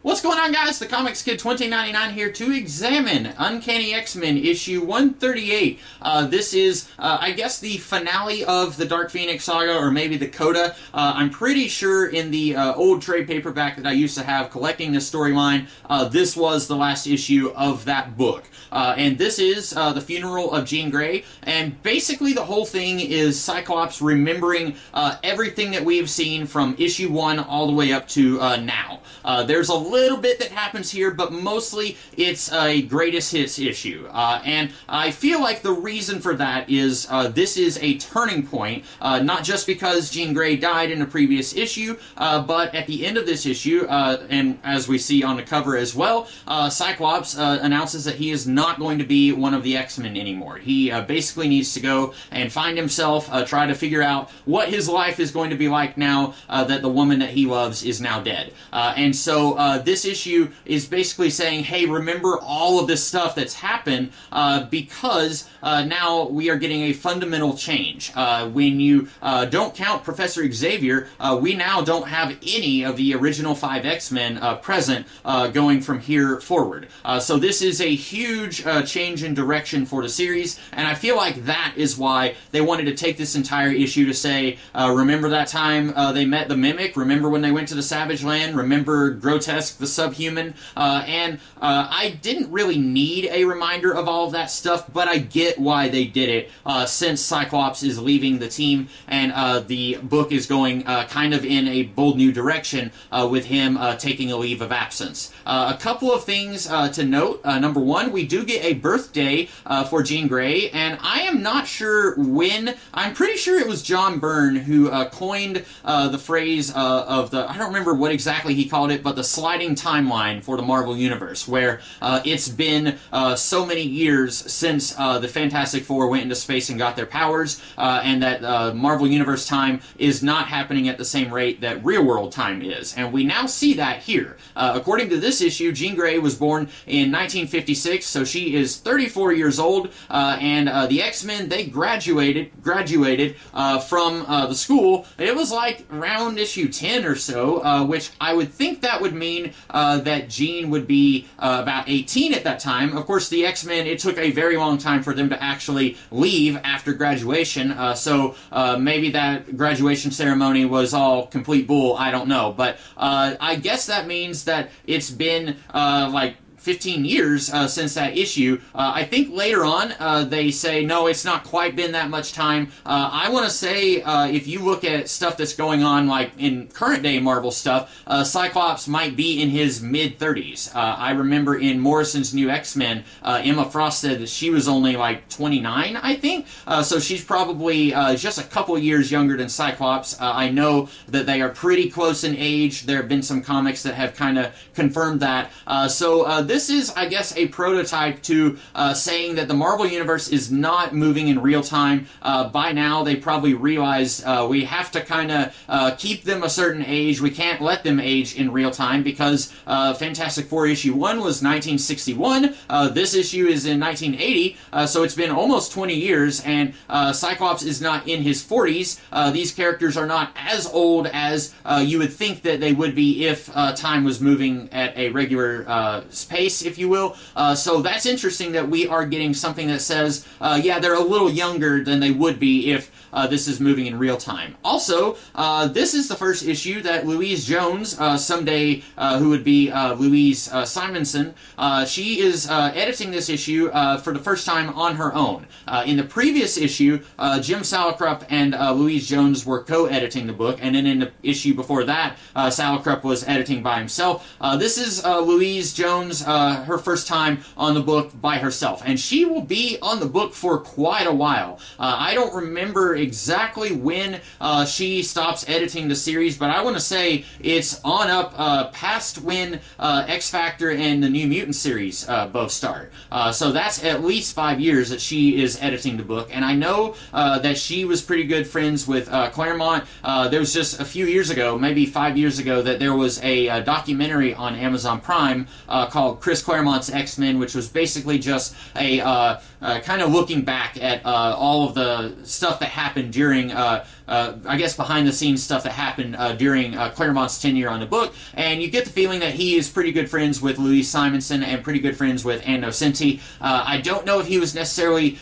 What's going on, guys? The Comics Kid 2099 here to examine Uncanny X-Men issue 138. This is, I guess, the finale of the Dark Phoenix saga, or maybe the coda. I'm pretty sure in the old trade paperback that I used to have collecting this storyline, this was the last issue of that book. And this is the funeral of Jean Grey, and basically the whole thing is Cyclops remembering everything that we've seen from issue 1 all the way up to now. There's a little bit that happens here, but mostly it's a greatest hits issue. And I feel like the reason for that is this is a turning point, not just because Jean Grey died in a previous issue, but at the end of this issue, and as we see on the cover as well, Cyclops announces that he is not going to be one of the X-Men anymore. He basically needs to go and find himself, try to figure out what his life is going to be like now that the woman that he loves is now dead. And so this issue is basically saying, hey, remember all of this stuff that's happened because now we are getting a fundamental change. When you don't count Professor Xavier, we now don't have any of the original 5 X-Men present going from here forward. So this is a huge change in direction for the series, and I feel like that is why they wanted to take this entire issue to say, remember that time they met the Mimic? Remember when they went to the Savage Land? Remember Grotesque the Subhuman? And I didn't really need a reminder of all of that stuff, but I get why they did it since Cyclops is leaving the team and the book is going kind of in a bold new direction with him taking a leave of absence. A couple of things to note. Number one, we do get a birthday for Jean Grey, and I am not sure when. I'm pretty sure it was John Byrne who coined the phrase of the, I don't remember what exactly he called it, but the sliding timeline for the Marvel Universe, where it's been so many years since the Fantastic Four went into space and got their powers, and that Marvel Universe time is not happening at the same rate that real-world time is. And we now see that here. According to this issue, Jean Grey was born in 1956, so she is 34 years old, and the X-Men, they graduated from the school. It was like around issue 10 or so, which I would think that would mean that Jean would be about 18 at that time. Of course, the X-Men, it took a very long time for them to actually leave after graduation, so maybe that graduation ceremony was all complete bull, I don't know. But I guess that means that it's been like 15 years since that issue. I think later on they say, no, it's not quite been that much time. I want to say if you look at stuff that's going on like in current day Marvel stuff, Cyclops might be in his mid-30s. I remember in Morrison's New X-Men, Emma Frost said that she was only like 29, I think. So she's probably just a couple years younger than Cyclops. I know that they are pretty close in age. There have been some comics that have kind of confirmed that. So this is, I guess, a prototype to saying that the Marvel Universe is not moving in real time. By now, they probably realize we have to kind of keep them a certain age. We can't let them age in real time because Fantastic Four issue 1 was 1961. This issue is in 1980, so it's been almost 20 years, and Cyclops is not in his 40s. These characters are not as old as you would think that they would be if time was moving at a regular pace, if you will. So that's interesting that we are getting something that says, yeah, they're a little younger than they would be if this is moving in real time. Also, this is the first issue that Louise Jones, someday who would be Louise Simonson, she is editing this issue for the first time on her own. In the previous issue, Jim Salicrup and Louise Jones were co-editing the book, and then in the issue before that, Salicrup was editing by himself. This is Louise Jones her first time on the book by herself, and she will be on the book for quite a while. I don't remember exactly when she stops editing the series, but I want to say it's on up past when X Factor and the New Mutant series both start. So that's at least 5 years that she is editing the book, and I know that she was pretty good friends with Claremont. There was just a few years ago, maybe 5 years ago, that there was a documentary on Amazon Prime called Chris Claremont's X-Men, which was basically just a kind of looking back at all of the stuff that happened during, I guess, behind-the-scenes stuff that happened during Claremont's tenure on the book, and you get the feeling that he is pretty good friends with Louise Simonson and pretty good friends with Ann Nocenti. I don't know if he was necessarily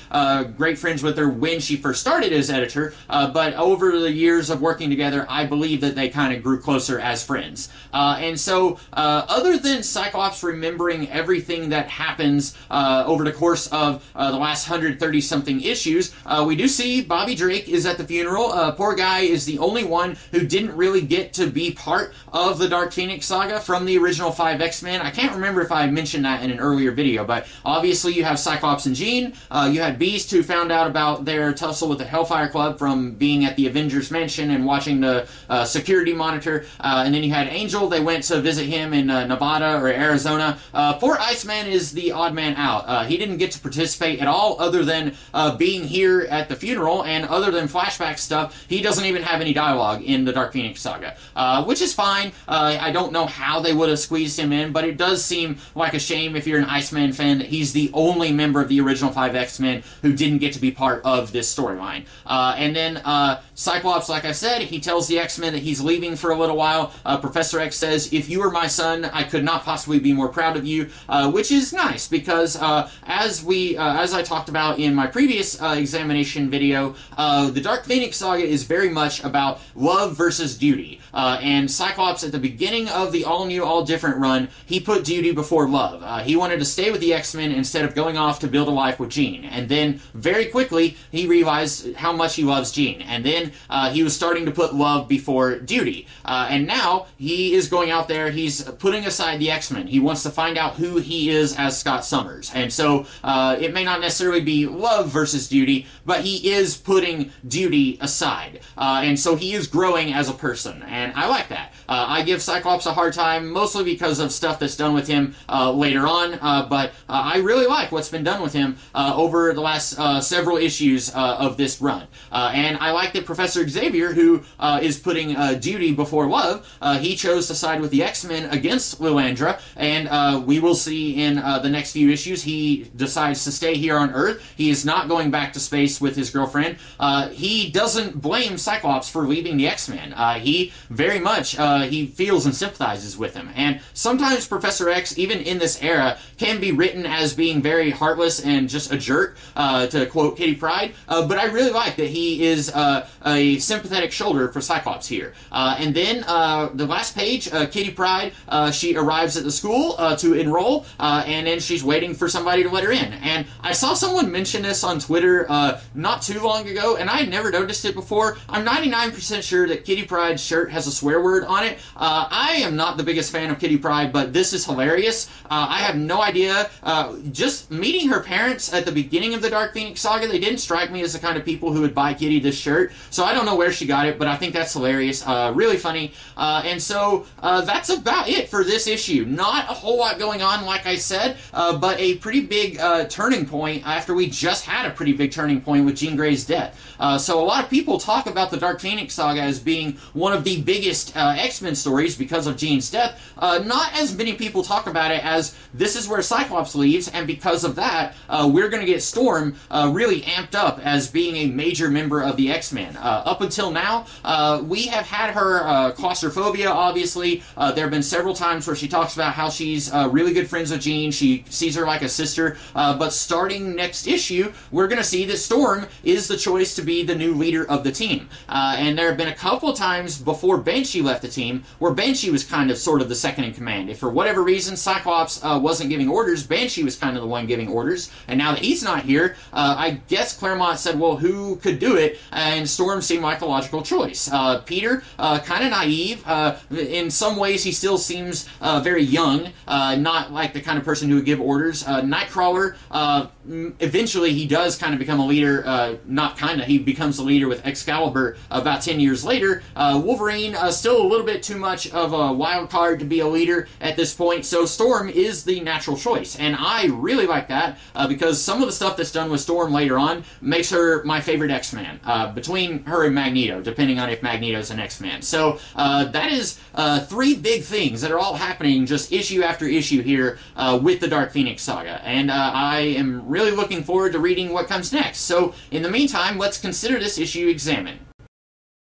great friends with her when she first started as editor, but over the years of working together, I believe that they kind of grew closer as friends. And so, other than Cyclops remembering everything that happens over the course of the last 130-something issues, we do see Bobby Drake is at the funeral. Poor guy is the only one who didn't really get to be part of the Dark Phoenix saga from the original 5 X-Men. I can't remember if I mentioned that in an earlier video, but obviously you have Cyclops and Jean. You had Beast, who found out about their tussle with the Hellfire Club from being at the Avengers Mansion and watching the security monitor. And then you had Angel. They went to visit him in Nevada or Arizona. Poor Iceman is the odd man out. He didn't get to participate at all other than being here at the funeral, and other than flashback stuff, he doesn't even have any dialogue in the Dark Phoenix saga, which is fine. I don't know how they would have squeezed him in, but it does seem like a shame if you're an Iceman fan that he's the only member of the original 5 X-Men who didn't get to be part of this storyline. And then Cyclops, like I said, he tells the X-Men that he's leaving for a little while. Professor X says, "If you were my son, I could not possibly be more proud of you," which is nice because as I talked about in my previous examination video, the Dark Phoenix saga is very much about love versus duty. And Cyclops, at the beginning of the all-new, all-different run, he put duty before love. He wanted to stay with the X-Men instead of going off to build a life with Jean. And then, very quickly, he realized how much he loves Jean. And then he was starting to put love before duty. And now, he is going out there, he's putting aside the X-Men. He wants to find out who he is as Scott Summers. And so, it may not necessarily be love versus duty, but he is putting duty aside. And so he is growing as a person, and I like that. I give Cyclops a hard time, mostly because of stuff that's done with him later on, but I really like what's been done with him over the last several issues of this run. And I like that Professor Xavier, who is putting duty before love, he chose to side with the X-Men against Lilandra, and we will see in the next few issues he decides to stay here on Earth. He is not going back to space with his girlfriend. He doesn't blame Cyclops for leaving the X-Men. He very much, he feels and sympathizes with him. And sometimes Professor X, even in this era, can be written as being very heartless and just a jerk, to quote Kitty Pryde, but I really like that he is a sympathetic shoulder for Cyclops here. And then the last page, Kitty Pryde, she arrives at the school to enroll, and then she's waiting for somebody to let her in. And I saw someone mention this on Twitter not too long ago, and I had never noticed it before. I'm 99% sure that Kitty Pryde's shirt has a swear word on it. I am not the biggest fan of Kitty Pryde, but this is hilarious. I have no idea. Just meeting her parents at the beginning of the Dark Phoenix saga, they didn't strike me as the kind of people who would buy Kitty this shirt, so I don't know where she got it, but I think that's hilarious. Really funny. And so that's about it for this issue. Not a whole lot going on, like I said, but a pretty big turning point after we just had a pretty big turning point with Jean Grey's death. So a lot of people talk about the Dark Phoenix saga as being one of the biggest X-Men stories because of Jean's death. Not as many people talk about it as this is where Cyclops leaves, and because of that, we're going to get Storm really amped up as being a major member of the X-Men. Up until now, we have had her claustrophobia, obviously. There have been several times where she talks about how she's really good friends with Jean. She sees her like a sister, but starting next issue, we're going to see that Storm is the choice to be the new leader of the team. And there have been a couple of times before Banshee left the team where Banshee was kind of sort of the second in command. If for whatever reason Cyclops wasn't giving orders, Banshee was kind of the one giving orders. And now that he's not here, I guess Claremont said, well, who could do it? And Storm Storm seemed like a logical choice. Peter, kind of naive. In some ways, he still seems very young, not like the kind of person who would give orders. Nightcrawler, eventually he does kind of become a leader, he becomes the leader with Excalibur about 10 years later. Wolverine, still a little bit too much of a wild card to be a leader at this point, so Storm is the natural choice, and I really like that, because some of the stuff that's done with Storm later on makes her my favorite X-Man, between her and Magneto, depending on if Magneto's an X-Man. So that is three big things that are all happening just issue after issue here with the Dark Phoenix saga, and I am really looking forward to reading what comes next. So in the meantime, let's consider this issue examined.